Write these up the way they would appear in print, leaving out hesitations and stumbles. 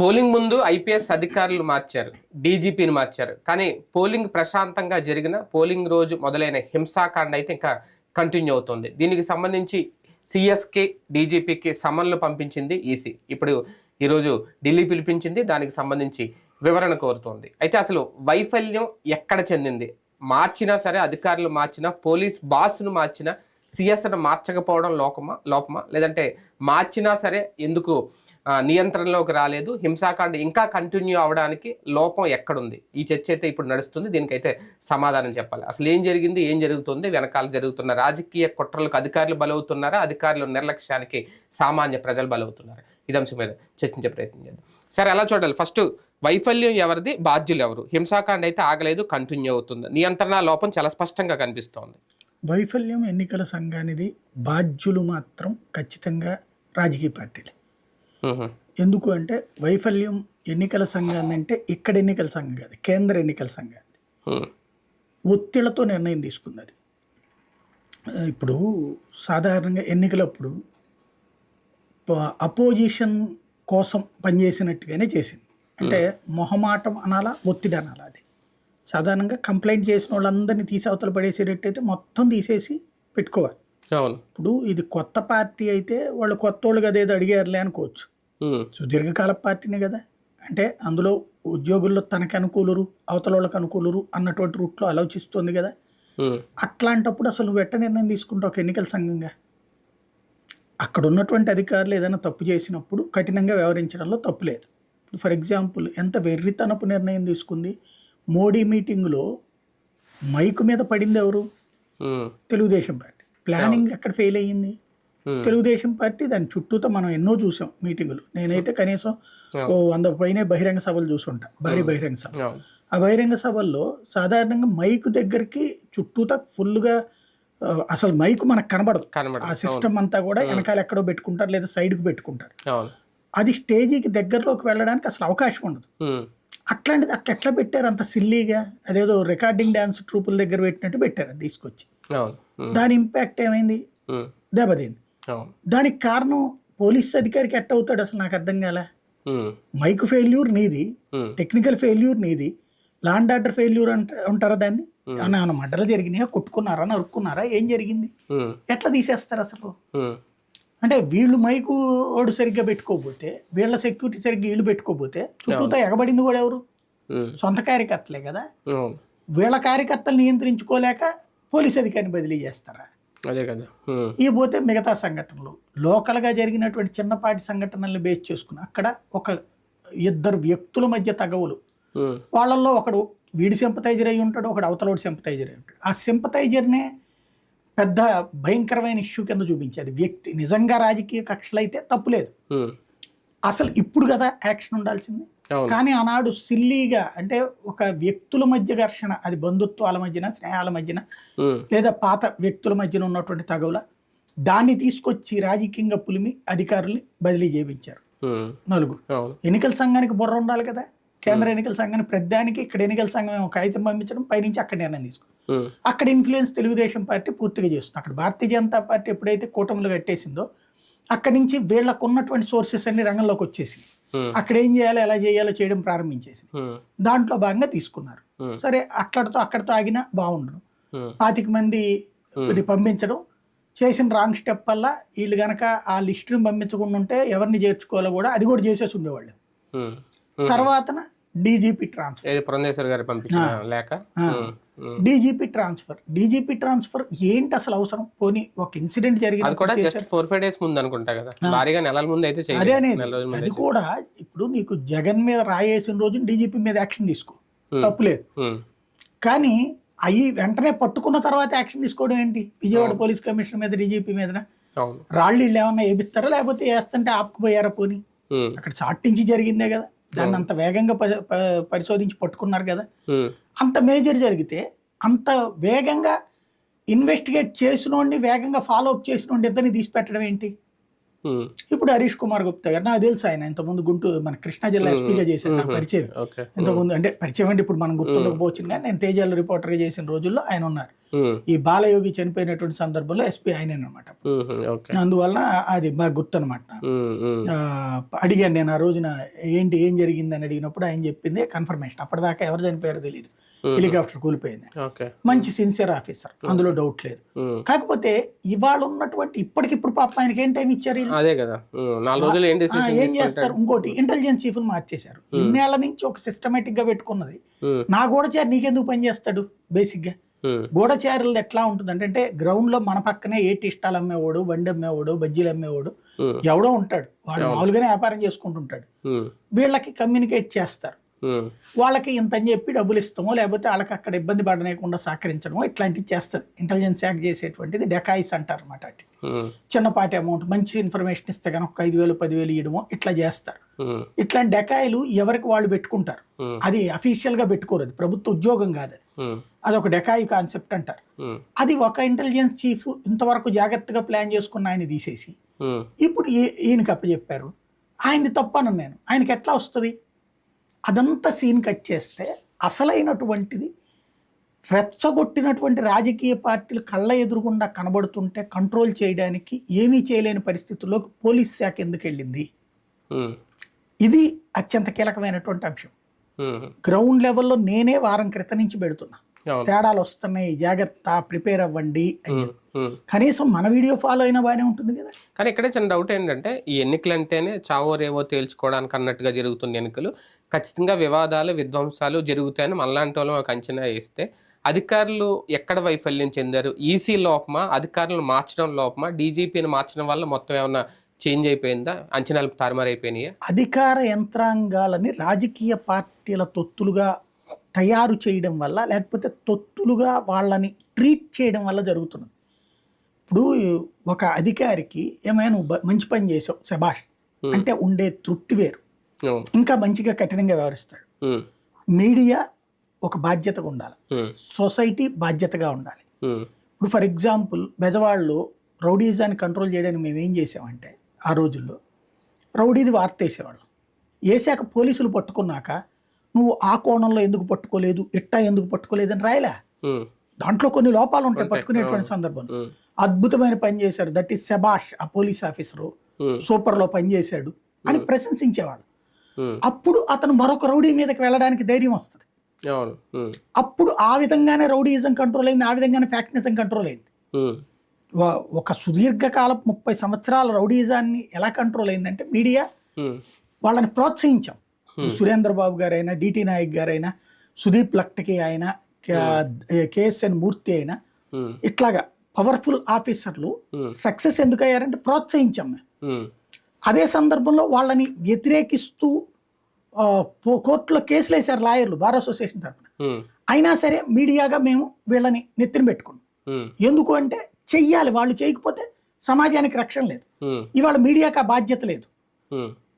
Polling ముందు IPS అధికారులు మార్చారు, డీజీపీని మార్చారు. కానీ పోలింగ్ ప్రశాంతంగా జరిగిన పోలింగ్ రోజు మొదలైన హింసాకాండ అయితే ఇంకా కంటిన్యూ అవుతుంది. దీనికి సంబంధించి సిఎస్కి డీజీపీకి సమన్లు పంపించింది ఈసీ. ఇప్పుడు ఈరోజు ఢిల్లీ పిలిపించింది, దానికి సంబంధించి వివరణ కోరుతోంది. అయితే అసలు వైఫల్యం ఎక్కడ చెందింది? మార్చినా సరే, అధికారులు మార్చినా, పోలీస్ బాస్ను మార్చినా సిఎస్ను మార్చకపోవడం లోపమా లేదంటే మార్చినా సరే ఎందుకు నియంత్రణలోకి రాలేదు, హింసాకాండ ఇంకా కంటిన్యూ అవడానికి లోపం ఎక్కడుంది? ఈ చర్చ అయితే ఇప్పుడు నడుస్తుంది. దీనికైతే సమాధానం చెప్పాలి. అసలు ఏం జరిగింది, ఏం జరుగుతుంది, వెనకాల జరుగుతున్న రాజకీయ కుట్రలకు అధికారులు బలవుతున్నారా, అధికారుల నిర్లక్ష్యానికి సామాన్య ప్రజలు బలవుతున్నారు? ఇది అంశం మీద చర్చించే ప్రయత్నం చేద్దాం. సరే, ఎలా చూడాలి? ఫస్ట్ వైఫల్యం ఎవరిది, బాధ్యులు ఎవరు? హింసాకాండ అయితే ఆగలేదు, కంటిన్యూ అవుతుంది. నియంత్రణ లోపం చాలా స్పష్టంగా కనిపిస్తోంది. వైఫల్యం ఎన్నికల సంఘానిది, బాధ్యులు మాత్రం ఖచ్చితంగా రాజకీయ పార్టీలు. ఎందుకు అంటే వైఫల్యం ఎన్నికల సంఘాన్ని అంటే ఇక్కడ ఎన్నికల సంఘం కాదు, కేంద్ర ఎన్నికల సంఘాన్ని ఒత్తిళ్లతో నిర్ణయం తీసుకున్నది. ఇప్పుడు సాధారణంగా ఎన్నికలప్పుడు అపోజిషన్ కోసం పనిచేసినట్టుగానే చేసింది. అంటే మొహమాటం అనాలా, ఒత్తిడి అనాలా? అది సాధారణంగా కంప్లైంట్ చేసిన వాళ్ళందరినీ తీసి అవతల పడేసేటట్టయితే మొత్తం తీసేసి పెట్టుకోవాలి. ఇప్పుడు ఇది కొత్త పార్టీ అయితే వాళ్ళు కొత్త వాళ్ళకి అదేదో అడిగారులే అనుకోవచ్చు. సుదీర్ఘకాల పార్టీనే కదా, అంటే అందులో ఉద్యోగుల్లో తనకి అనుకూలరు, అవతల వాళ్ళకి అనుకూలరు అన్నటువంటి రూట్లో ఆలోచిస్తుంది కదా. అట్లాంటప్పుడు అసలు నువ్వు ఎట్ట నిర్ణయం తీసుకుంటావు ఒక ఎన్నికల సంఘంగా? అక్కడ ఉన్నటువంటి అధికారులు ఏదైనా తప్పు చేసినప్పుడు కఠినంగా వ్యవహరించడంలో తప్పు లేదు. ఫర్ ఎగ్జాంపుల్, ఎంత వెర్రితనపు నిర్ణయం తీసుకుంది. మోడీ మీటింగ్లో మైకు మీద పడింది ఎవరు? తెలుగుదేశం పార్టీ. ప్లానింగ్ ఎక్కడ ఫెయిల్ అయ్యింది? తెలుగుదేశం పార్టీ. దాని చుట్టూతో మనం ఎన్నో చూసాం మీటింగులు. నేనైతే కనీసం 100 పైనే బహిరంగ సభలు చూసుంటా, భారీ బహిరంగ సభ. ఆ బహిరంగ సభల్లో సాధారణంగా మైకు దగ్గరికి చుట్టూతో ఫుల్గా అసలు మైకు మనకు కనబడదు. ఆ సిస్టమ్ అంతా కూడా వెనకాల ఎక్కడో పెట్టుకుంటారు, లేదా సైడ్కి పెట్టుకుంటారు. అది స్టేజీకి దగ్గరలోకి వెళ్ళడానికి అసలు అవకాశం ఉండదు. అట్లాంటిది అట్లా ఎట్లా పెట్టారు అంత సిల్లీగా? అదేదో రికార్డింగ్ డ్యాన్స్ ట్రూపుల దగ్గర పెట్టినట్టు పెట్టారు అది తీసుకొచ్చి. దాని ఇంపాక్ట్ ఏమైంది? దెబ్బతింది. దానికి కారణం పోలీస్ అధికారికి ఎట్ట అవుతాడు అసలు నాకు అర్థం కాల. మైక్ ఫెయిల్యూర్ నీది, టెక్నికల్ ఫెయిల్యూర్ నీది, లా అండ్ ఆర్డర్ ఫెయిల్యూర్ అంటారా దాన్ని? ఏమన్నా మడ్డలు జరిగినాయా, కొట్టుకున్నారా, నరుక్కున్నారా, ఏం జరిగింది? ఎట్లా తీసేస్తారు అసలు? అంటే వీళ్ళు మైకు ఓడు సరిగ్గా పెట్టుకోకపోతే, వీళ్ళ సెక్యూరిటీ సరిగ్గా వీళ్ళు పెట్టుకోకపోతే చుట్టూతో ఎగబడింది కూడా ఎవరు? సొంత కార్యకర్తలే కదా. వీళ్ళ కార్యకర్తలు నియంత్రించుకోలేక పోలీస్ అధికారిని బదిలీ చేస్తారా? అదే కదా. ఇక పోతే మిగతా సంఘటనలు, లోకల్గా జరిగినటువంటి చిన్నపాటి సంఘటనల్ని బేస్ చేసుకుని అక్కడ ఒక 2 వ్యక్తుల మధ్య తగవులు, వాళ్ళల్లో ఒకడు వీడి సింపతైజర్ అయి ఉంటాడు, ఒకడు అవతలోడు సింపతైజర్ అయి ఉంటాడు. ఆ సింపతైజర్నే పెద్ద భయంకరమైన ఇష్యూ కింద చూపించేది. వ్యక్తి నిజంగా రాజకీయ కక్షలు అయితే తప్పులేదు, అసలు ఇప్పుడు కదా యాక్షన్ ఉండాల్సింది. కానీ ఆనాడు సిల్లీగా, అంటే ఒక వ్యక్తుల మధ్య ఘర్షణ, అది బంధుత్వాల మధ్యన, స్నేహాల మధ్యన, లేదా పాత వ్యక్తుల మధ్యన ఉన్నటువంటి తగవుల, దాన్ని తీసుకొచ్చి రాజకీయంగా పులిమి అధికారుల్ని బదిలీ చేయించారు 4. ఎన్నికల సంఘానికి బుర్ర ఉండాలి కదా. కేంద్ర ఎన్నికల సంఘానికి ప్రతిదానికి ఇక్కడ ఎన్నికల సంఘం ఒక కాగితం పంపించడం, పైనుంచి అక్కడ నిర్ణయం తీసుకో. అక్కడ ఇన్ఫ్లుయెన్స్ తెలుగుదేశం పార్టీ పూర్తిగా చేస్తుంది. అక్కడ భారతీయ జనతా పార్టీ ఎప్పుడైతే కూటమిలు కట్టేసిందో అక్కడి నుంచి వీళ్ళకు ఉన్నటువంటి సోర్సెస్ అన్ని రంగంలోకి వచ్చేసి అక్కడ ఏం చేయాలో, ఎలా చేయాలో చేయడం ప్రారంభించేసి దాంట్లో భాగంగా తీసుకున్నారు. సరే, అక్కడితో ఆగినా బాగుండదు. 25 మంది పంపించడం చేసిన రాంగ్ స్టెప్ వల్ల వీళ్ళు గనక ఆ లిస్టుని పంపించకుండా ఉంటే ఎవరిని చేర్చుకోవాలో కూడా అది కూడా చేసేసి ఉండేవాళ్ళు. తర్వాత డీజీపీ ట్రాన్స్ఫర్ ఏంటి అసలు అవసరం? పోనీ ఒక ఇన్సిడెంట్ జరిగింది, అదే అనేది. అది కూడా ఇప్పుడు నీకు జగన్ మీద రాయేసిన రోజు డీజీపీ మీద యాక్షన్ తీసుకో, తప్పులేదు. కానీ అవి వెంటనే పట్టుకున్న తర్వాత యాక్షన్ తీసుకోవడం ఏంటి? విజయవాడ పోలీస్ కమిషనర్ మీద, డీజీపీ మీద రాళ్ళు ఇళ్ళు ఏమన్నా వేపిస్తారా, లేకపోతే వేస్తుంటే ఆపుకుపోయారా? పోనీ అక్కడ చాటించి జరిగిందే కదా, దాన్ని అంత వేగంగా పరిశోధించి పట్టుకున్నారు కదా. అంత మేజర్ జరిగితే అంత వేగంగా ఇన్వెస్టిగేట్ చేసినోడిని, వేగంగా ఫాలో అప్ చేసినోడిని ఇద్దరిని తీసి పెట్టడం ఏంటి? ఇప్పుడు హరీష్ కుమార్ గుప్తా గారు నాకు తెలుసు, ఆయన ఇంతకుముందు గుంటూరు మన కృష్ణా జిల్లా ఎస్పీగా చేశారు, నాకు పరిచయం. ఇంతకుముందు అంటే పరిచయం అంటే ఇప్పుడు మనం గుర్తుండకపోవచ్చు, కానీ నేను తేజాలు రిపోర్టర్గా చేసిన రోజుల్లో ఆయన ఉన్నారు. ఈ బాలయోగి చనిపోయినటువంటి సందర్భంలో ఎస్పీ ఆయనే అనమాట. అందువల్ల అది బాగా గుర్తు అనమాట. అడిగాను నేను ఆ రోజున ఏంటి ఏం జరిగింది అని అడిగినప్పుడు ఆయన చెప్పింది కన్ఫర్మేషన్. అప్పటిదాకా ఎవరు చనిపోయారో తెలియదు, హెలికాప్టర్ కూలిపోయింది. మంచి సిన్సియర్ ఆఫీసర్, అందులో డౌట్ లేదు. కాకపోతే ఇవాళ ఉన్నటువంటి ఇప్పటికిప్పుడు పాప ఆయనకి ఏం టైం ఇచ్చారు, అదే కదా 4 రోజులు ఏం చేస్తారు. ఇంకోటి ఇంటెలిజెన్స్ చీఫ్ మార్చేశారు. ఇన్నేళ్ల నుంచి ఒక సిస్టమేటిక్ గా పెట్టుకున్నది. నా గూఢచారి నీకెందుకు పని చేస్తాడు? బేసిక్ గా గూఢచారులది ఎట్లా ఉంటుంది అంటే గ్రౌండ్ లో మన పక్కనే ఏ టిష్టాలు అమ్మేవాడు, బండి అమ్మేవాడు, బజ్జీలు అమ్మేవాడు ఎవడో ఉంటాడు. వాడు మామూలుగానే వ్యాపారం చేసుకుంటుంటాడు. వీళ్ళకి కమ్యూనికేట్ చేస్తారు. వాళ్ళకి ఇంత అని చెప్పి డబ్బులు ఇస్తామో లేకపోతే వాళ్ళకి అక్కడ ఇబ్బంది పడనేయకుండా సహకరించడమో ఇట్లాంటివి చేస్తుంది ఇంటెలిజెన్స్ శాఖ చేసేటువంటిది. డెకాయిస్ అంటారు అనమాట. అటు చిన్నపాటి అమౌంట్ మంచి ఇన్ఫర్మేషన్ ఇస్తే కనుక 5,000 10,000 ఇవ్వడమో ఇట్లా చేస్తారు. ఇట్లాంటి డెకాయిలు ఎవరికి వాళ్ళు పెట్టుకుంటారు. అది అఫీషియల్ గా పెట్టుకోరు, అది ప్రభుత్వ ఉద్యోగం కాదు. అది ఒక డెకాయి కాన్సెప్ట్ అంటారు. అది ఒక ఇంటెలిజెన్స్ చీఫ్ ఇంతవరకు జాగ్రత్తగా ప్లాన్ చేసుకున్న ఆయన తీసేసి ఇప్పుడు ఈయనకి అప్పచెప్పారు. ఆయనది తప్పను నేను. ఆయనకి ఎట్లా వస్తుంది? అదంతా సీన్ కట్ చేస్తే అసలైనటువంటిది రెచ్చగొట్టినటువంటి రాజకీయ పార్టీలు కళ్ళ ఎదురుగుండా కనబడుతుంటే కంట్రోల్ చేయడానికి ఏమీ చేయలేని పరిస్థితుల్లోకి పోలీస్ శాఖ ఎందుకు వెళ్ళింది? ఇది అత్యంత కీలకమైనటువంటి అంశం. గ్రౌండ్ లెవెల్లో నేనే వారం క్రితం నుంచి పెడుతున్నా, తేడాలు వస్తున్నాయి, జాగ్రత్త, ప్రిపేర్ అవ్వండి అని. కనీసం మన వీడియో ఫాలో అయినా బాగానే ఉంటుంది కదా. కానీ ఇక్కడే చిన్న డౌట్ ఏంటంటే ఈ ఎన్నికలు అంటేనే చావో రేవో తేల్చుకోవడానికి అన్నట్టుగా జరుగుతున్న ఎన్నికలు, ఖచ్చితంగా వివాదాలు విధ్వంసాలు జరుగుతాయని మనలాంటి వాళ్ళు ఒక అంచనా వేస్తే అధికారులు ఎక్కడ వైఫల్యం చెందారు? ఈసీ లోపమా, అధికారులను మార్చడం లోపమా, డీజీపీని మార్చడం వల్ల మొత్తం ఏమన్నా చేంజ్ అయిపోయిందా? అంచనాలు తారుమారైపోయినాయా? అధికార యంత్రాంగాలని రాజకీయ పార్టీల తొత్తులుగా తయారు చేయడం వల్ల, లేకపోతే తొత్తులుగా వాళ్ళని ట్రీట్ చేయడం వల్ల జరుగుతున్నది. ఇప్పుడు ఒక అధికారికి ఏమైనా నువ్వు మంచి పని చేసావు శభాష్ అంటే ఉండే తృప్తి వేరు, ఇంకా మంచిగా కఠినంగా వ్యవహరిస్తాడు. మీడియా ఒక బాధ్యతగా ఉండాలి, సొసైటీ బాధ్యతగా ఉండాలి. ఇప్పుడు ఫర్ ఎగ్జాంపుల్ బెజవాడలో రౌడీజాన్ని కంట్రోల్ చేయడానికి మేము ఏం చేసామంటే, ఆ రోజుల్లో రౌడీది వార్త వేసేవాళ్ళం. వేసాక పోలీసులు పట్టుకున్నాక నువ్వు ఆ కోణంలో ఎందుకు పట్టుకోలేదు, ఇట్టా ఎందుకు పట్టుకోలేదు అని రాయలే. దాంట్లో కొన్ని లోపాలు ఉంటాయి పట్టుకునేటువంటి సందర్భంలో. అద్భుతమైన పని చేశాడు, దట్ ఈస్ శబాష్, ఆ పోలీస్ ఆఫీసరు సూపర్ లో పని చేశాడు అని ప్రశంసించేవాళ్ళు. అప్పుడు అతను మరొక రౌడీ మీదకి వెళ్ళడానికి ధైర్యం వస్తుంది. అప్పుడు ఆ విధంగానే రౌడీయిజం కంట్రోల్ అయింది, ఆ విధంగానే ఫ్యాక్షనిజం కంట్రోల్ అయింది. ఒక సుదీర్ఘకాలం 30 సంవత్సరాల రౌడీయిజాన్ని ఎలా కంట్రోల్ అయిందంటే మీడియా వాళ్ళని ప్రోత్సహించాం. సురేంద్రబాబు గారైనా, డిటి నాయక్ గారైనా, సుదీప్ లక్టకి అయినా, కేఎస్ఎన్ మూర్తి అయినా, ఇట్లాగా పవర్ఫుల్ ఆఫీసర్లు సక్సెస్ ఎందుకు అయ్యారంటే ప్రోత్సహించాం మేము. అదే సందర్భంలో వాళ్ళని వ్యతిరేకిస్తూ కోర్టులో కేసులు వేశారు లాయర్లు, బార్ అసోసియేషన్ తరఫున. అయినా సరే మీడియాగా మేము వీళ్ళని నెత్తిన పెట్టుకున్నాం. ఎందుకు అంటే చెయ్యాలి, వాళ్ళు చేయకపోతే సమాజానికి రక్షణ లేదు. ఇవాళ మీడియాకి ఆ బాధ్యత లేదు.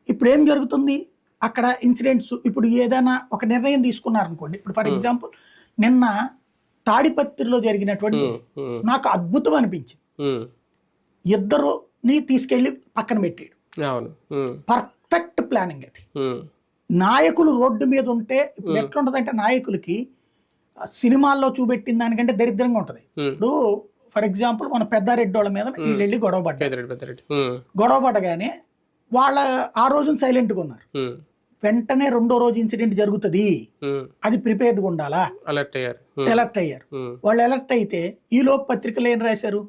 ఇప్పుడు ఏం జరుగుతుంది అక్కడ ఇన్సిడెంట్స్, ఇప్పుడు ఏదైనా ఒక నిర్ణయం తీసుకున్నారనుకోండి. ఇప్పుడు ఫర్ ఎగ్జాంపుల్ నిన్న తాడిపత్రిలో జరిగినటువంటి నాకు అద్భుతం అనిపించింది. ఇద్దరుని తీసుకెళ్లి పక్కన పెట్టాడు. పర్ఫెక్ట్ ప్లానింగ్ అది. నాయకులు రోడ్డు మీద ఉంటే ఇప్పుడు ఎట్లుంటదంటే, నాయకులకి సినిమాల్లో చూపెట్టిన దానికంటే దరిద్రంగా ఉంటది. ఇప్పుడు ఫర్ ఎగ్జాంపుల్ మన పెద్దారెడ్డి వాళ్ళ మీద వీళ్ళు వెళ్ళి గొడవ పడ్డగానే వాళ్ళ ఆ రోజున సైలెంట్గా ఉన్నారు. వెంటనే రెండో రోజు ఇన్సిడెంట్ జరుగుతుంది, అది ప్రిపేర్డ్గా ఉండాలా, అలర్ట్ అయ్యారు. వాళ్ళు అలర్ట్ అయితే ఈ లోపు పత్రికలు ఏం రాశారు,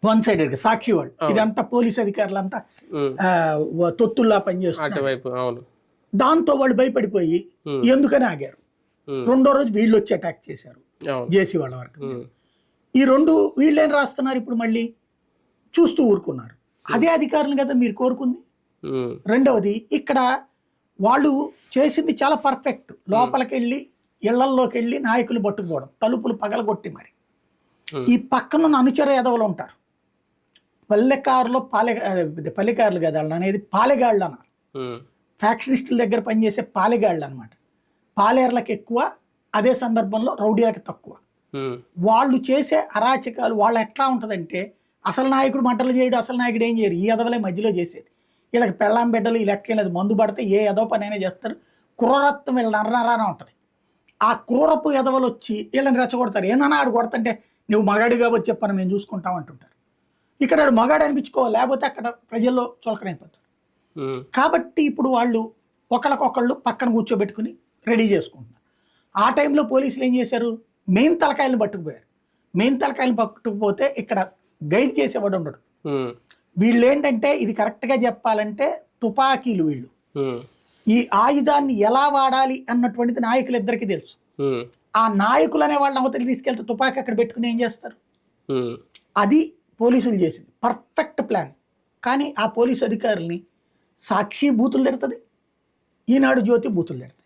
1 సైడెడ్ గా సాక్షి వాళ్ళు ఇదంతా పోలీస్ అధికారులంతా తొత్తుల్లా పనిచేస్తున్నారు. దాంతో వాళ్ళు భయపడిపోయి ఎందుకని ఆగారు. రెండో రోజు వీళ్ళు వచ్చి అటాక్ చేశారు జేసీ వాళ్ళ వరకు. ఈ రెండు వీళ్ళేం రాస్తున్నారు, ఇప్పుడు మళ్ళీ చూస్తూ ఊరుకున్నారు. అదే అధికారులు కదా మీరు కోరుకుంది. రెండవది ఇక్కడ వాళ్ళు చేసింది చాలా పర్ఫెక్ట్. లోపలికి వెళ్ళి ఇళ్లల్లోకి వెళ్ళి నాయకులు పట్టుకుపోవడం, తలుపులు పగలగొట్టి మరి. ఈ పక్కన అనుచర ఎదవలు ఉంటారు, పల్లెకారులో పల్లెకారులు కదా అనేది పాలెగాళ్ళు అన్నారు. ఫ్యాక్షనిస్టుల దగ్గర పనిచేసే పాలెగాళ్ళు అనమాట. పాలేర్లకు ఎక్కువ, అదే సందర్భంలో రౌడీలకు తక్కువ. వాళ్ళు చేసే అరాచకాలు వాళ్ళు ఎట్లా ఉంటుందంటే, అసలు నాయకుడు మంటలు చేయడు, అసలు నాయకుడు ఏం చేయరు, ఈ ఎదవలే మధ్యలో చేసేది. వీళ్ళకి పెళ్ళాం బిడ్డలు ఈ లెక్క లేదు, మందు పడితే ఏ ఎదో పని అయినా చేస్తారు. క్రూరత్వం వీళ్ళ నరనరాన ఉంటుంది. ఆ క్రూరపు ఎదవలు వచ్చి వీళ్ళని రెచ్చగొడతారు. ఏమన్నా ఆడు కొడతంటే నువ్వు మగాడు కాబట్టి చెప్పను మేము చూసుకుంటాం అంటుంటారు. ఇక్కడ ఆడు మగాడు అనిపించుకోవాలి, లేకపోతే అక్కడ ప్రజల్లో చులకనైపోతారు. కాబట్టి ఇప్పుడు వాళ్ళు ఒకళ్ళకొకళ్ళు పక్కన కూర్చోబెట్టుకుని రెడీ చేసుకుంటున్నారు. ఆ టైంలో పోలీసులు ఏం చేశారు, మెయిన్ తలకాయలను పట్టుకుపోయారు. మెయిన్ తలకాయలను పట్టుకుపోతే ఇక్కడ గైడ్ చేసేవాడు ఉండడు. వీళ్ళు ఏంటంటే ఇది కరెక్ట్గా చెప్పాలంటే తుపాకీలు వీళ్ళు. ఈ ఆయుధాన్ని ఎలా వాడాలి అన్నటువంటిది నాయకులిద్దరికీ తెలుసు. ఆ నాయకులు అనే వాళ్ళని అవతలి తీసుకెళ్తే తుపాకీ అక్కడ పెట్టుకుని ఏం చేస్తారు, అది పోలీసులు చేసింది పర్ఫెక్ట్ ప్లాన్. కానీ ఆ పోలీసు అధికారుల్ని సాక్షి బూతులు తిడుతుంది, ఈనాడు జ్యోతి బూతులు తిడుతుంది.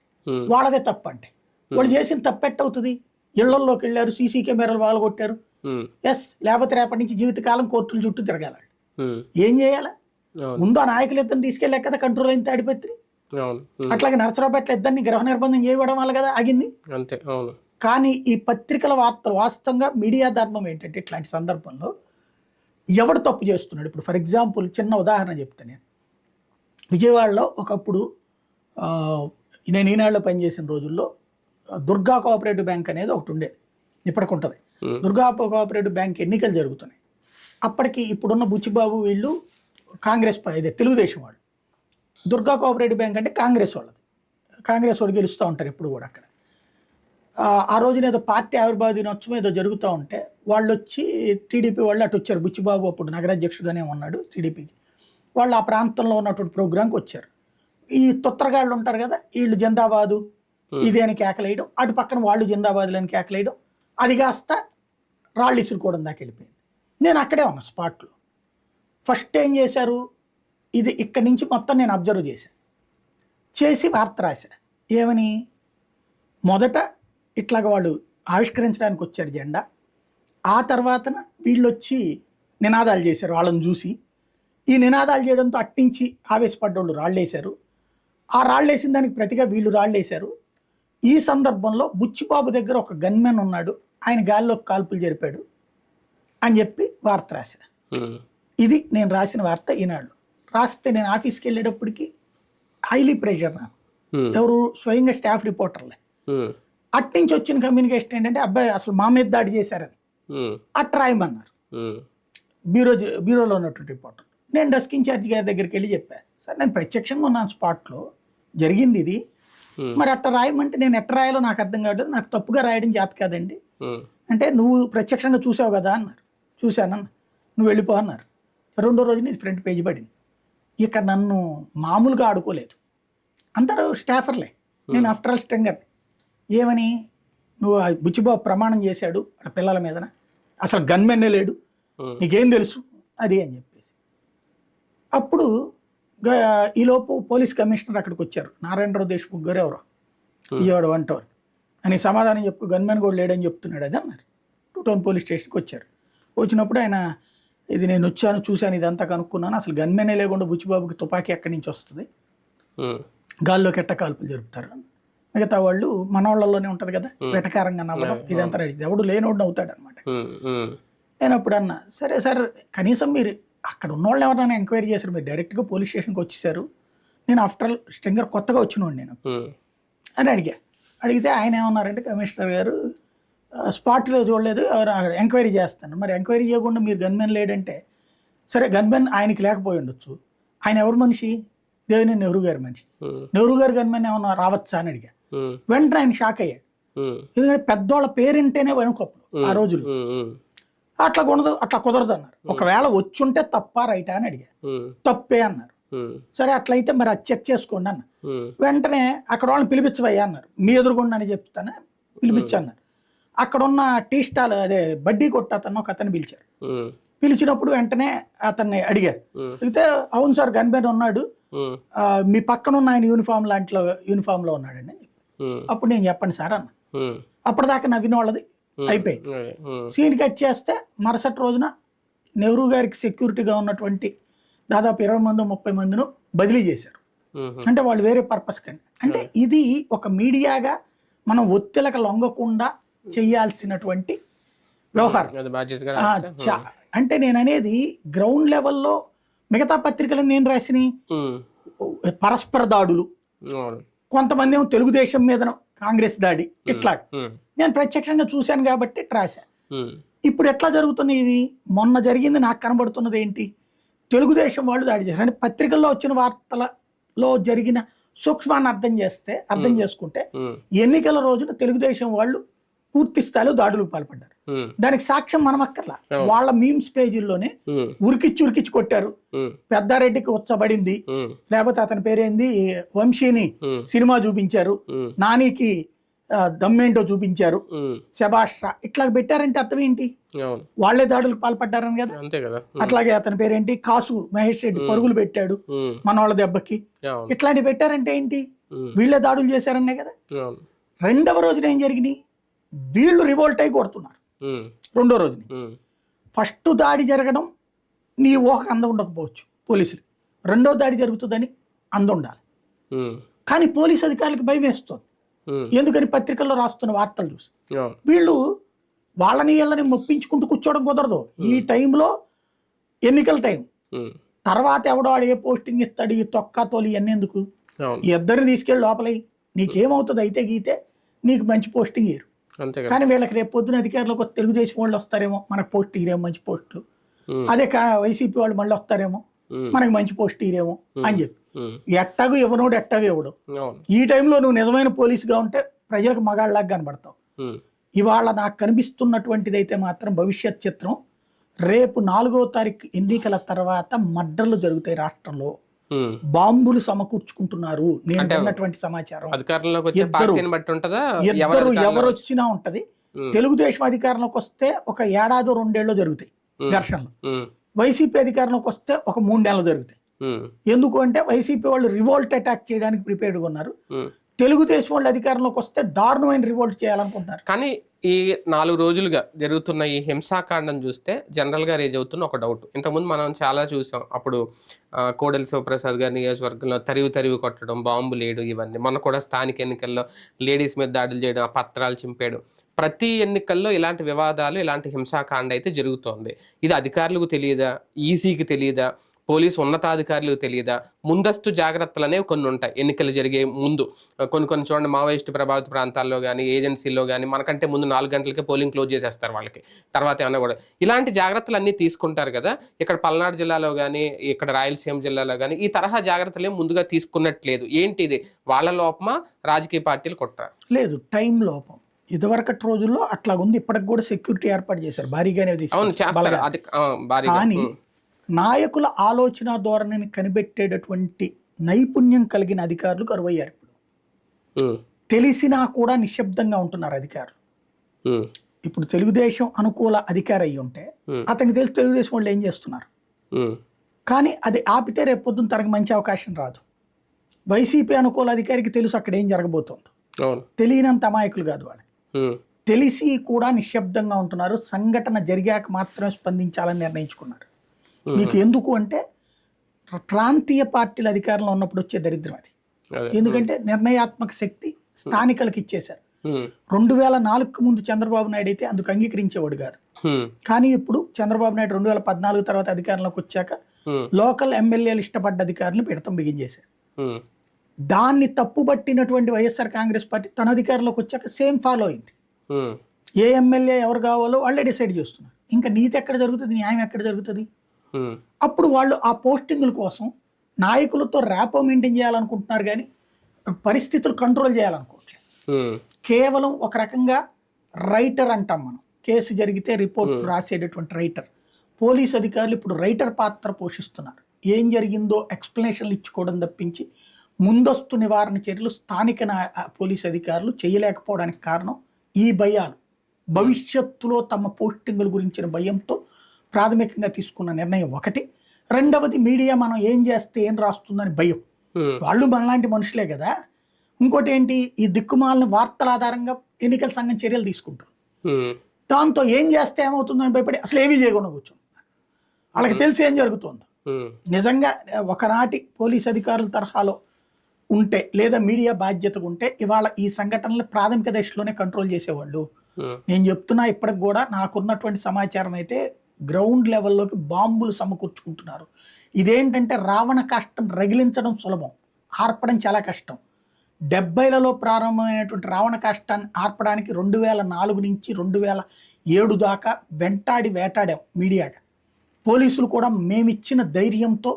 వాళ్ళదే తప్పు. అంటే వాళ్ళు చేసిన తప్పెట్టవుతుంది. ఇళ్లలోకి వెళ్ళారు, సీసీ కెమెరాలు పాల్గొట్టారు. ఎస్, లేకపోతే రేపటి నుంచి జీవితకాలం కోర్టుల చుట్టూ తిరగాల. ఏం చేయాలా, ముందు ఆ నాయకులు ఇద్దరిని తీసుకెళ్ళాక కదా కంట్రోల్ అయింది తాడిపత్రి. అట్లాగే నరసరావుపేటలో ఇద్దరిని గృహ నిర్బంధం చేయడం వల్ల కదా ఆగింది. కానీ ఈ పత్రికల వార్తలు వాస్తవంగా మీడియా ధర్మం ఏంటంటే ఇట్లాంటి సందర్భంలో ఎవడు తప్పు చేస్తున్నాడు. ఇప్పుడు ఫర్ ఎగ్జాంపుల్ చిన్న ఉదాహరణ చెప్తాను నేను. విజయవాడలో ఒకప్పుడు నేను ఈనాడులో పనిచేసిన రోజుల్లో దుర్గా కోఆపరేటివ్ బ్యాంక్ అనేది ఒకటి ఉండేది, ఇప్పటికి ఉంటుంది. దుర్గా కోఆపరేటివ్ బ్యాంక్ ఎన్నికలు జరుగుతున్నాయి. అప్పటికి ఇప్పుడున్న బుచ్చిబాబు వీళ్ళు కాంగ్రెస్ తెలుగుదేశం వాళ్ళు. దుర్గా కోఆపరేటివ్ బ్యాంక్ అంటే కాంగ్రెస్ వాళ్ళది. కాంగ్రెస్ వాళ్ళు గెలుస్తూ ఉంటారు ఎప్పుడు కూడా అక్కడ. ఆ రోజున ఏదో పార్టీ ఆవిర్భావ దినోత్సవం ఏదో జరుగుతూ ఉంటే వాళ్ళు వచ్చి టీడీపీ వాళ్ళు అటు వచ్చారు. బుచ్చిబాబు అప్పుడు నగరాధ్యక్షుడుగానే ఉన్నాడు టీడీపీకి. వాళ్ళు ఆ ప్రాంతంలో ఉన్నటువంటి ప్రోగ్రాంకి వచ్చారు. ఈ తొత్తరగాళ్ళు ఉంటారు కదా, వీళ్ళు జిందాబాదు ఇది అని కేకలేయడం, అటు పక్కన వాళ్ళు జిందాబాదులని కేకలేయడం, అది కాస్త రాళ్ళు ఇసురుకోవడం దాకా వెళ్ళిపోయింది. నేను అక్కడే ఉన్నా స్పాట్లో. ఫస్ట్ ఏం చేశారు, ఇది ఇక్కడి నుంచి మొత్తం నేను అబ్జర్వ్ చేసి వార్త రాశా. ఏమని, మొదట ఇట్లాగ వాళ్ళు ఆవిష్కరించడానికి వచ్చారు జెండా. ఆ తర్వాతన వీళ్ళు వచ్చి నినాదాలు చేశారు వాళ్ళని చూసి. ఈ నినాదాలు చేయడంతో అట్టించి ఆవేశపడ్డోళ్ళు రాళ్ళేశారు. ఆ రాళ్ళేసిన దానికి ప్రతిగా వీళ్ళు రాళ్ళేశారు. ఈ సందర్భంలో బుచ్చిబాబు దగ్గర ఒక గన్మెన్ ఉన్నాడు, ఆయన గాల్లోకి కాల్పులు జరిపాడు అని చెప్పి వార్త రాశా. ఇది నేను రాసిన వార్త ఈనాడు. రాస్తే నేను ఆఫీస్కి వెళ్ళేటప్పటికి హైలీ ప్రెషర్ నాకు. ఎవరు, స్వయంగా స్టాఫ్ రిపోర్టర్లే. అట్నుంచి వచ్చిన కమ్యూనికేషన్ ఏంటంటే అబ్బాయి అసలు మా మీద దాడి చేశారని అట్ రాయమన్నారు బ్యూరోలో ఉన్నటువంటి రిపోర్టర్. నేను డెస్క్ ఇన్ఛార్జ్ గారి దగ్గరికి వెళ్ళి చెప్పాను, సార్ నేను ప్రత్యక్షంగా ఉన్నాను స్పాట్లో, జరిగింది ఇది, మరి అట్ట రాయమంటే నేను ఎట్ట రాయాలో నాకు అర్థం కావట్లేదు, నాకు తప్పుగా రాయడం చేత కాదండి అంటే, నువ్వు ప్రత్యక్షంగా చూసావు కదా అన్నారు. చూశానన్న, నువ్వు వెళ్ళిపో అన్నారు. రెండో రోజున ఇది ఫ్రంట్ పేజీ పడింది. ఇక నన్ను మామూలుగా ఆడుకోలేదు, అందరూ స్టాఫర్లే. నేను ఆఫ్టర్ ఆల్ స్ట్రింగర్. ఏమని, నువ్వు బుచ్చిబాబు ప్రమాణం చేశాడు ఆ పిల్లల మీదన, అసలు గన్మెన్నే లేడు, నీకేం తెలుసు అది అని చెప్పేసి. అప్పుడు ఈలోపు పోలీస్ కమిషనర్ అక్కడికి వచ్చారు, నారాయణరావు దేశ్ముఖ్ గారు ఎవరో, విజయవాడ 1 టౌన్ అని సమాధానం చెప్పు, గన్మెన్ కూడా లేడని చెప్తున్నాడు అది అన్నారు. 2 టౌన్ పోలీస్ స్టేషన్కి వచ్చారు. వచ్చినప్పుడు ఆయన, ఇది నేను వచ్చాను చూశాను, ఇదంతా కనుక్కున్నాను, అసలు గన్మెనే లేకుండా బుచ్చిబాబుకి తుపాకీ ఎక్కడి నుంచి వస్తుంది, గాల్లోకి ఎట్ట కాల్పులు జరుపుతారు. మిగతా వాళ్ళు మనవాళ్ళలోనే ఉంటుంది కదా, వెటకారంగా నవ్వడం, ఇదంతా రెడీ, ఎవడు లేనోడిని అవుతాడు అనమాట. నేను అప్పుడు అన్నా, సరే సార్ కనీసం మీరు అక్కడ ఉన్నవాళ్ళు ఎవరైనా ఎంక్వైరీ చేశారు, మీరు డైరెక్ట్గా పోలీస్ స్టేషన్కి వచ్చేసారు, నేను ఆఫ్టర్ ఆల్ స్ట్రింగర్ కొత్తగా వచ్చినోడు నేను అని అడిగితే ఆయన ఏమన్నారంటే, కమిషనర్ గారు స్పాట్లో చూడలేదు, ఎవరు ఎంక్వైరీ చేస్తాను. మరి ఎంక్వైరీ చేయకుండా మీరు గన్మెన్ లేడంటే, సరే గన్మెన్ ఆయనకి లేకపోయి ఉండొచ్చు, ఆయన ఎవరు మనిషి, దేవినేని నెహ్రూ గారి మనిషి, నెహ్రూ గారు గన్మెన్ ఏమన్నా రావచ్చా అని అడిగా. వెంటనే ఆయన షాక్ అయ్యాడు, ఎందుకంటే పెద్దోళ్ళ పేరింటేనే వెనుకప్పుడు ఆ రోజులు. అట్లా కుదరదు అన్నారు. ఒకవేళ వచ్చుంటే తప్ప రైటా అని అడిగా, తప్పే అన్నారు. సరే అట్లయితే మరి అది చెక్ చేసుకోండి అన్న. వెంటనే అక్కడ వాళ్ళని పిలిపించవయ్యా అన్నారు. మీ ఎదురుగుండా అని చెప్తానే పిలిపించా అన్నారు. అక్కడ ఉన్న టీ స్టాల్ అదే బడ్డీ కొట్టు అతను ఒక అతను పిలిచారు. పిలిచినప్పుడు వెంటనే అతన్ని అడిగారు, అడిగితే అవును సార్ గన్మెన్ ఉన్నాడు, మీ పక్కన ఉన్న ఆయన యూనిఫామ్ లో ఉన్నాడండి. అప్పుడు నేను చెప్పండి సార్ అన్న. అప్పటిదాకా నవ్విన వాళ్ళది అయిపోయింది. సీన్ కట్ చేస్తే మరుసటి రోజున నెహ్రూ గారికి సెక్యూరిటీగా ఉన్నటువంటి దాదాపు 20 మంది 30 మందిను బదిలీ చేశారు. అంటే వాళ్ళు వేరే పర్పస్ కండి. అంటే ఇది ఒక మీడియాగా మనం ఒత్తిళ్ళకి లొంగకుండా చేయాల్సినటువంటి వ్యవహారం. అంటే నేను అనేది గ్రౌండ్ లెవెల్లో మిగతా పత్రికలను నేను రాసిన పరస్పర దాడులు, కొంతమంది ఏమో తెలుగుదేశం మీదనో కాంగ్రెస్ దాడి ఇట్లా నేను ప్రత్యక్షంగా చూశాను కాబట్టి రాశా. ఇప్పుడు ఎట్లా జరుగుతున్నాయి ఇవి? మొన్న జరిగింది నాకు కనబడుతున్నది ఏంటి, తెలుగుదేశం వాళ్ళు దాడి చేశారు. అంటే పత్రికల్లో వచ్చిన వార్తలలో జరిగిన సూక్ష్మాన్ని అర్థం చేసుకుంటే ఎన్నికల రోజున తెలుగుదేశం వాళ్ళు పూర్తి స్థాయిలో దాడులకు పాల్పడ్డారు. దానికి సాక్ష్యం మనం అక్కర్లా, వాళ్ళ మీమ్స్ పేజీల్లోనే ఉరికిచ్చి కొట్టారు. పెద్దారెడ్డికి ఉచ్చబడింది, లేకపోతే అతని పేరేంది వంశీని సినిమా చూపించారు, నానికి దమ్మేంటో చూపించారు, శభాష్రా ఇట్లా పెట్టారంటే అర్థం ఏంటి? వాళ్లే దాడులకు పాల్పడ్డారని కదా. అట్లాగే అతని పేరేంటి కాసు మహేష్ రెడ్డి పరుగులు పెట్టాడు మన వాళ్ళ దెబ్బకి, ఇట్లాంటివి పెట్టారంటే ఏంటి? వీళ్ళే దాడులు చేశారనే కదా. రెండవ రోజున ఏం జరిగినాయి, వీళ్ళు రివోల్ట్ అయి కొడుతున్నారు. రెండో రోజుని ఫస్ట్ దాడి జరగడం నీ ఊహకు అందం ఉండకపోవచ్చు పోలీసులు, రెండో దాడి జరుగుతుందని అందం ఉండాలి. కానీ పోలీసు అధికారులకు భయం వేస్తుంది. ఎందుకని? పత్రికల్లో రాస్తున్న వార్తలు చూసి. వీళ్ళు వాళ్ళని వీళ్ళని మొప్పించుకుంటూ కూర్చోవడం కుదరదు. ఈ టైంలో ఎన్నికల టైం, తర్వాత ఎవడో వాడు ఏ పోస్టింగ్ ఇస్తాడు, ఈ తొక్క తోలి ఇవన్నీ ఎందుకు? ఇద్దరిని తీసుకెళ్ళి లోపలై నీకేమవుతుంది అయితే గీతే నీకు మంచి పోస్టింగ్ ఇయ్యరు. కానీ వీళ్ళకి రేపు పొద్దున అధికారులకు తెలుగుదేశం వాళ్ళు వస్తారేమో, మనకు పోస్ట్ ఇయ్యరేమో మంచి పోస్టులు, అదే వైసీపీ వాళ్ళు మళ్ళీ వస్తారేమో మనకి మంచి పోస్ట్ ఇయ్యరేమో అని చెప్పి ఎట్టాగు ఇవ్వనోడు ఎట్టాగు ఇవ్వడు. ఈ టైంలో నువ్వు నిజమైన పోలీసుగా ఉంటే ప్రజలకు మగాళ్ళలాగా కనబడతావు. ఇవాళ నాకు కనిపిస్తున్నటువంటిది అయితే మాత్రం భవిష్యత్ చిత్రం, రేపు 4వ తారీఖు ఎన్నికల తర్వాత మర్డర్లు జరుగుతాయి రాష్ట్రంలో, బాంబులు సమకూర్చుకుంటున్నారు. నేను విన్నటువంటి సమాచారం ఎవరు వచ్చినా ఉంటది. తెలుగుదేశం అధికారంలోకి వస్తే ఒక ఏడాదో 2 ఏళ్ళు జరుగుతాయి ఘర్షణలు, వైసీపీ అధికారంలోకి వస్తే ఒక 3 నెలలు జరుగుతాయి. ఎందుకు అంటే వైసీపీ వాళ్ళు రివోల్ట్ అటాక్ చేయడానికి ప్రిపేర్డ్గా ఉన్నారు, తెలుగుదేశం వాళ్ళు అధికారంలోకి వస్తే దారుణమైన రివోల్ట్ చేయాలనుకుంటున్నారు. కానీ ఈ 4 రోజులుగా జరుగుతున్న ఈ హింసాకాండం చూస్తే జనరల్గా రేజ్ అవుతున్న ఒక డౌట్, ఇంతకుముందు మనం చాలా చూసాం. అప్పుడు కోడెల శివప్రసాద్ గారి నియోజకవర్గంలో తరివి కొట్టడం, బాంబు లేడు, ఇవన్నీ. మొన్న కూడా స్థానిక ఎన్నికల్లో లేడీస్ మీద దాడులు చేయడం, ఆ పత్రాలు చింపేయడం. ప్రతి ఎన్నికల్లో ఇలాంటి వివాదాలు, ఇలాంటి హింసాకాండ అయితే జరుగుతోంది. ఇది అధికారులకు తెలియదా, ఈసీకి తెలియదా, పోలీసు ఉన్నతాధికారులకు తెలియదా? ముందస్తు జాగ్రత్తలు అనేవి కొన్ని ఉంటాయి ఎన్నికలు జరిగే ముందు. కొన్ని చూడండి, మావోయిస్టు ప్రభావిత ప్రాంతాల్లో కానీ ఏజెన్సీల్లో కానీ మనకంటే ముందు 4 గంటలకే పోలింగ్ క్లోజ్ చేసేస్తారు వాళ్ళకి, తర్వాత ఏమన్నా కూడా. ఇలాంటి జాగ్రత్తలు అన్నీ తీసుకుంటారు కదా. ఇక్కడ పల్నాడు జిల్లాలో కానీ, ఇక్కడ రాయలసీమ జిల్లాలో కానీ ఈ తరహా జాగ్రత్తలు ఏం ముందుగా తీసుకున్నట్లేదు. ఏంటిది, వాళ్ళ లోపమా, రాజకీయ పార్టీలు కొట్టరా? లేదు, టైం లోపం. ఇదివరకటి రోజుల్లో అట్లా ఉంది, ఇప్పటికి కూడా సెక్యూరిటీ ఏర్పాటు చేశారు భారీగానే. అవును, చేస్తారు. కానీ నాయకుల ఆలోచన ధోరణిని కనిపెట్టేటటువంటి నైపుణ్యం కలిగిన అధికారులు కరువయ్యారు. ఇప్పుడు తెలిసినా కూడా నిశ్శబ్దంగా ఉంటున్నారు అధికారులు. ఇప్పుడు తెలుగుదేశం అనుకూల అధికారి అయ్యి ఉంటే అతనికి తెలిసి తెలుగుదేశం వాళ్ళు ఏం చేస్తున్నారు, కానీ అది ఆపితే రేపు పొద్దున్న తనకు మంచి అవకాశం రాదు. వైసీపీ అనుకూల అధికారికి తెలుసు అక్కడ ఏం జరగబోతుందో, తెలియనంత అమాయకులు కాదు వాళ్ళు. తెలిసి కూడా నిశ్శబ్దంగా ఉంటున్నారు. సంఘటన జరిగాక మాత్రమే స్పందించాలని నిర్ణయించుకున్నారు. మీకు ఎందుకు అంటే ప్రాంతీయ పార్టీల అధికారంలో ఉన్నప్పుడు వచ్చే దరిద్రం అది. ఎందుకంటే నిర్ణయాత్మక శక్తి స్థానికులకు ఇచ్చేశారు. 2004కు ముందు చంద్రబాబు నాయుడు అయితే అందుకు అంగీకరించేవాడు కాదు. కానీ ఇప్పుడు చంద్రబాబు నాయుడు 2014 తర్వాత అధికారంలోకి వచ్చాక లోకల్ ఎమ్మెల్యేలు ఇష్టపడ్డ అధికారులను పెడతాం బిగించేశారు. దాన్ని తప్పుబట్టినటువంటి వైఎస్ఆర్ కాంగ్రెస్ పార్టీ తన అధికారంలోకి వచ్చాక సేమ్ ఫాలో అయింది. ఏ ఎమ్మెల్యే ఎవరు కావాలో వాళ్ళే డిసైడ్ చేస్తున్నారు. ఇంకా నీతి ఎక్కడ జరుగుతుంది, న్యాయం ఎక్కడ జరుగుతుంది? అప్పుడు వాళ్ళు ఆ పోస్టింగుల కోసం నాయకులతో ర్యాపో మెయింటైన్ చేయాలనుకుంటున్నారు, కానీ పరిస్థితులు కంట్రోల్ చేయాలనుకోవట్లేదు. కేవలం ఒక రకంగా రైటర్ అంటాం మనం, కేసు జరిగితే రిపోర్ట్ రాసేటటువంటి రైటర్. పోలీసు అధికారులు ఇప్పుడు రైటర్ పాత్ర పోషిస్తున్నారు. ఏం జరిగిందో ఎక్స్ప్లెనేషన్లు ఇచ్చుకోవడం తప్పించి ముందస్తు నివారణ చర్యలు స్థానిక పోలీసు అధికారులు చేయలేకపోవడానికి కారణం ఈ భయాలు. భవిష్యత్తులో తమ పోస్టింగుల గురించిన భయంతో ప్రాథమికంగా తీసుకున్న నిర్ణయం ఒకటి. రెండవది మీడియా మనం ఏం చేస్తే ఏం రాస్తుందని భయం. వాళ్ళు మనలాంటి మనుషులే కదా. ఇంకోటి ఏంటి, ఈ దిక్కుమాలని వార్తల ఆధారంగా ఎన్నికల సంఘం చర్యలు తీసుకుంటారు. దాంతో ఏం చేస్తే ఏమవుతుందని భయపడి అసలు ఏమీ చేయకుండా కూర్చుంటున్నారు. వాళ్ళకి తెలిసి ఏం జరుగుతుందో. నిజంగా ఒకనాటి పోలీస్ అధికారుల తరహాలో ఉంటే లేదా మీడియా బాధ్యతగా ఉంటే ఇవాళ ఈ సంఘటనలు ప్రాథమిక దశలోనే కంట్రోల్ చేసేవాళ్ళు. నేను చెప్తున్నా, ఇప్పటికి కూడా నాకున్నటువంటి సమాచారం అయితే గ్రౌండ్ లెవెల్లోకి బాంబులు సమకూర్చుకుంటున్నారు. ఇదేంటంటే రావణ కాష్టం రగిలించడం సులభం, ఆర్పడం చాలా కష్టం. 70లలో ప్రారంభమైనటువంటి రావణ కాష్టాన్ని ఆర్పడానికి 2004 నుంచి 2007 దాకా వేటాడాం మీడియాగా. పోలీసులు కూడా మేమిచ్చిన ధైర్యంతో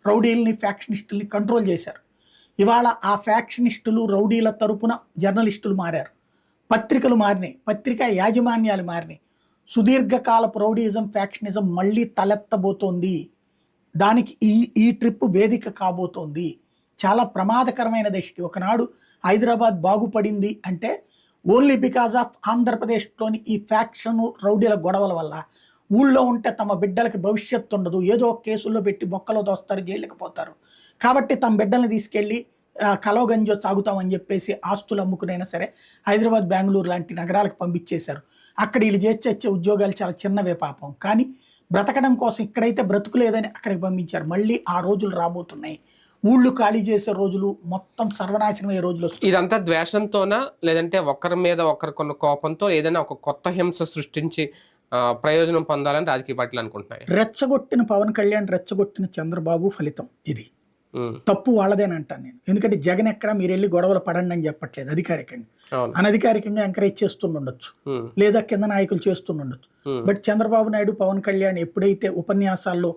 రౌడీల్ని ఫ్యాక్షనిస్టుల్ని కంట్రోల్ చేశారు. ఇవాళ ఆ ఫ్యాక్షనిస్టులు రౌడీల తరపున జర్నలిస్టులు మారారు, పత్రికలు మారినాయి, పత్రికా యాజమాన్యాలు మారినాయి. సుదీర్ఘకాలపు రౌడీజం ఫ్యాక్షనిజం మళ్ళీ తలెత్తబోతోంది. దానికి ఈ ట్రిప్ వేదిక కాబోతోంది. చాలా ప్రమాదకరమైన దశకి. ఒకనాడు హైదరాబాద్ బాగుపడింది అంటే ఓన్లీ బికాజ్ ఆఫ్ ఆంధ్రప్రదేశ్లోని ఈ ఫ్యాక్షన్ రౌడీల గొడవల వల్ల. ఊళ్ళో ఉంటే తమ బిడ్డలకి భవిష్యత్తు ఉండదు, ఏదో ఒక కేసుల్లో పెట్టి బొక్కలో దోస్తారు, జైలుకి పోతారు. కాబట్టి తమ బిడ్డల్ని తీసుకెళ్ళి కలోగంజో సాగుతామని చెప్పేసి ఆస్తులు అమ్ముకునైనా సరే హైదరాబాద్, బెంగళూరు లాంటి నగరాలకు పంపించేశారు. అక్కడ వీళ్ళు చేసే ఉద్యోగాలు చాలా చిన్నవే పాపం, కానీ బ్రతకడం కోసం ఇక్కడైతే బ్రతుకు లేదని అక్కడికి పంపించారు. మళ్ళీ ఆ రోజులు రాబోతున్నాయి. ఊళ్ళు ఖాళీ చేసే రోజులు, మొత్తం సర్వనాశనమయ్యే రోజులు వస్తాయి. ఇదంతా ద్వేషంతోనా, లేదంటే ఒకరి మీద ఒకరికొన్న కోపంతో ఏదైనా ఒక కొత్త హింస సృష్టించి ప్రయోజనం పొందాలని రాజకీయ పార్టీలు అనుకుంటున్నాయి? రెచ్చగొట్టిన పవన్ కళ్యాణ్, రెచ్చగొట్టిన చంద్రబాబు ఫలితం ఇది. తప్పు వాళ్ళదేనంటాను నేను. ఎందుకంటే జగన్ ఎక్కడ మీరు వెళ్ళి గొడవలు పడండి అని చెప్పట్లేదు అధికారికంగా, అనధికారికంగా ఎంకరేజ్ చేస్తుండొచ్చు, లేదా కింద నాయకులు చేస్తుండొచ్చు. బట్ చంద్రబాబు నాయుడు, పవన్ కళ్యాణ్ ఎప్పుడైతే ఉపన్యాసాల్లో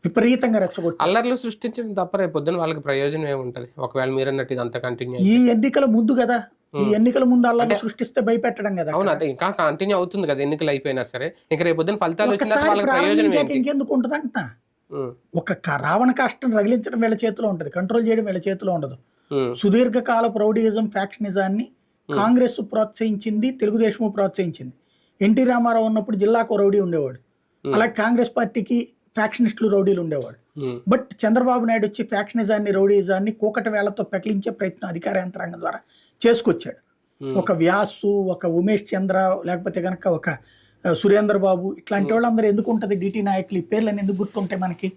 విపరీతంగా రెచ్చగొట్టి అల్లర్లు సృష్టించడం తప్ప రేపు పొద్దున వాళ్ళకి ప్రయోజనం ఏముంటది? ఒకవేళ మీరు అన్నట్టు ఇదంతా కంటిన్యూ ఈ ఎన్నికల ముందు కదా, ఈ ఎన్నికల ముందు అల్లర్లు సృష్టిస్తే భయపెట్టడం కదా. అవును, అంటే ఇంకా కంటిన్యూ అవుతుంది కదా ఎన్నికలు అయిపోయినా సరే. ఇంకా రేపు పొద్దున ఫలితాలు వచ్చిన వాళ్ళకి ప్రయోజనం ఇంకెందుకు ఉంటుంది అంట. ఒక రావణ కాష్టం రగిలించడం వీళ్ళ చేతిలో ఉంటుంది, కంట్రోల్ చేయడం వీళ్ళ చేతిలో ఉండదు. సుదీర్ఘకాల రౌడీయిజం ఫ్యాక్షనిజాన్ని కాంగ్రెస్ ప్రోత్సహించింది, తెలుగుదేశం ప్రోత్సహించింది. ఎన్టీ రామారావు ఉన్నప్పుడు జిల్లాకు రౌడీ ఉండేవాడు, అలాగే కాంగ్రెస్ పార్టీకి ఫ్యాక్షనిస్టులు రౌడీలు ఉండేవాడు. బట్ చంద్రబాబు నాయుడు వచ్చి ఫ్యాక్షనిజాన్ని, రౌడీయిజాన్ని కూకటి వేళ్లతో పెకిలించే ప్రయత్నం అధికార యంత్రాంగం ద్వారా చేసుకొచ్చాడు. ఒక వ్యాసు, ఒక ఉమేష్ చంద్ర, లేకపోతే కనుక ఒక సురేంద్ర బాబు, ఇట్లాంటి వాళ్ళందరూ ఎందుకు ఉంటుంది? డిటి నాయకులు ఈ పేర్లను ఎందుకు గుర్తుంటాయి మనకి?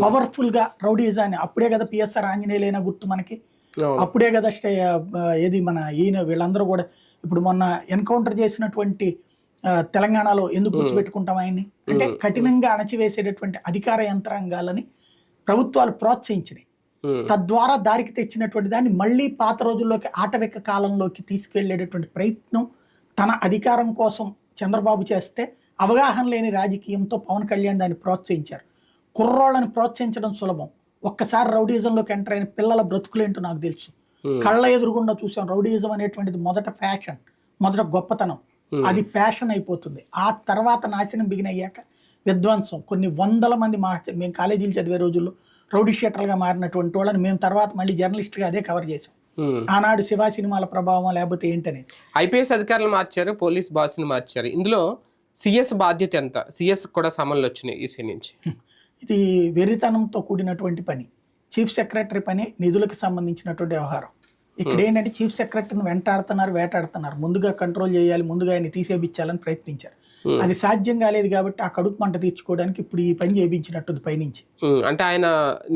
పవర్ఫుల్ గా రౌడీయిజాన్ని అప్పుడే కదా పిఎస్ఆర్ ఆంజనేయులైనా గుర్తు మనకి, అప్పుడే కదా ఏది మన ఈయన వీళ్ళందరూ కూడా. ఇప్పుడు మొన్న ఎన్కౌంటర్ చేసినటువంటి తెలంగాణలో ఎందుకు గుర్తుపెట్టుకుంటాం ఆయన్ని అంటే కఠినంగా అణచివేసేటటువంటి అధికార యంత్రాంగాలని ప్రభుత్వాలు ప్రోత్సహించినాయి. తద్వారా దారికి తెచ్చినటువంటి దాన్ని మళ్ళీ పాత రోజుల్లోకి, ఆటవిక కాలంలోకి తీసుకెళ్లేటటువంటి ప్రయత్నం తన అధికారం కోసం చంద్రబాబు చేస్తే, అవగాహన లేని రాజకీయంతో పవన్ కళ్యాణ్ దాన్ని ప్రోత్సహించారు. కుర్రోళ్ళని ప్రోత్సహించడం సులభం, ఒక్కసారి రౌడీజంలోకి ఎంటర్ అయిన పిల్లల బ్రతుకులేంటో నాకు తెలుసు. కళ్ళ ఎదురుగుండా చూసాం. రౌడీజం అనేటువంటిది మొదట ఫ్యాషన్, మొదట గొప్పతనం, అది ప్యాషన్ అయిపోతుంది. ఆ తర్వాత నాశనం బిగిన్ అయ్యాక విధ్వంసం. కొన్ని వందల మంది మేము కాలేజీలు చదివే రోజుల్లో రౌడీ షీటర్లుగా మారినటువంటి వాళ్ళని మేము తర్వాత మళ్ళీ జర్నలిస్ట్గా అదే కవర్ చేసాం. ఆనాడు శివ సినిమాల ప్రభావం లేకపోతే ఏంటనేది. ఐపీఎస్ అధికారులు మార్చారు, పోలీస్ బాస్ని మార్చారు. ఇందులో సిఎస్ బాధ్యత ఎంత? సిఎస్ కూడా సమన్లు వచ్చినాయి ఈసీ నుంచి. ఇది వెర్రితనంతో కూడినటువంటి పని. చీఫ్ సెక్రటరీ పని నిధులకు సంబంధించినటువంటి వ్యవహారం. ఇక్కడ ఏంటంటే చీఫ్ సెక్రటరీని వేటాడుతున్నారు. ముందుగా కంట్రోల్ చేయాలి, ముందుగా ఆయన తీసేపించాలని ప్రయత్నించారు. అది సాధ్యం కాలేదు కాబట్టి ఆ కడుపు మంట తీర్చుకోవడానికి ఇప్పుడు ఈ పని చేయించినట్టుంది పైనుంచి. అంటే ఆయన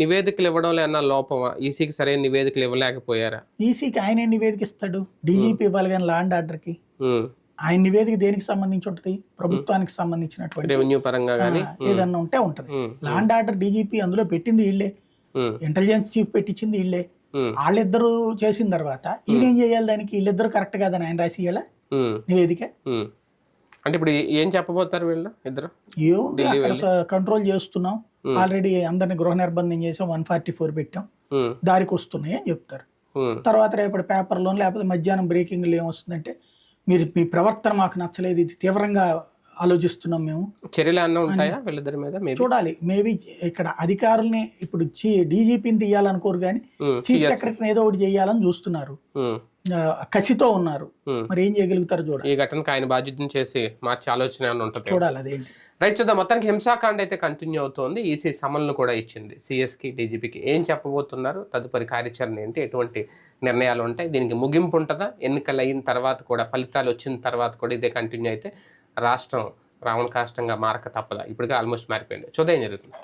నివేదికలు ఇవ్వడంలో ఏమన్నా లోపమా? ఈసీకి సరైన నివేదికలు ఇవ్వలేకపోయారా? ఈసీకి ఆయన నివేదిక ఇస్తాడు, డీజీపీ ఇవ్వాలి కానీ లా అండ్ ఆర్డర్కి. ఆయన నివేదిక దేనికి సంబంధించి ఉంటుంది? ప్రభుత్వానికి సంబంధించినటువంటి రెవెన్యూ పరంగా కానీ ఏదన్నా ఉంటే ఉంటది. లా అండ్ ఆర్డర్ డీజీపీ అందులో పెట్టింది వీళ్ళే, ఇంటెలిజెన్స్ చీఫ్ పెట్టించింది వీళ్ళే. వాళ్ళిద్దరు చేసిన తర్వాత ఈయన ఏం చేయాలి? దానికి వీళ్ళిద్దరు కరెక్ట్ కాదని ఆయన రాసి ఇయ్యాల నివేదిక. అంటే ఇప్పుడు ఏం చెప్పబోతారు వీళ్ళు ఇద్దరు? ఏముంది, కంట్రోల్ చేస్తున్నాం, ఆల్రెడీ అందరిని గృహ నిర్బంధం చేసాం, 144 పెట్టాం, దారికి వస్తున్నాయి అని చెప్తారు. తర్వాత రేపటి పేపర్లో లేకపోతే మధ్యాహ్నం బ్రేకింగ్లో ఏమొస్తుందంటే, మీ ప్రవర్తన మాకు నచ్చలేదు, ఇది తీవ్రంగా ఆలోచిస్తున్నాం, మేము చర్యలు అన్న ఉంటాయా వీళ్ళిద్దరి మీద? చూడాలి. మేబీ ఇక్కడ అధికారుల్ని ఇప్పుడు డీజీపీని తీయాలనుకోరు కానీ చీఫ్ సెక్రటరీని ఏదో ఒకటి చేయాలని చూస్తున్నారు, కసితో ఉన్నారు. మరి ఏం చేయగలుగుతారు చూడాలి. ఈ ఘటనకు ఆయన బాధ్యతను చేసి మార్చి ఆలోచన ఉంటుంది, చూడాలి. అదేంటి రైట్. చూద్దాం. మొత్తానికి హింసాకాండ అయితే కంటిన్యూ అవుతోంది. ఈసీ సమన్లు కూడా ఇచ్చింది సిఎస్కి, డీజీపీకి. ఏం చెప్పబోతున్నారు? తదుపరి కార్యాచరణ ఏంటి? ఎటువంటి నిర్ణయాలు ఉంటాయి? దీనికి ముగింపు ఉంటుందా? ఎన్నికలు అయిన తర్వాత కూడా, ఫలితాలు వచ్చిన తర్వాత కూడా ఇదే కంటిన్యూ అయితే రాష్ట్రం రావణ కాష్టంగా మారక తప్పదా? ఇప్పటికే ఆల్మోస్ట్ మారిపోయింది. చూద్దాం ఏం జరుగుతుంది.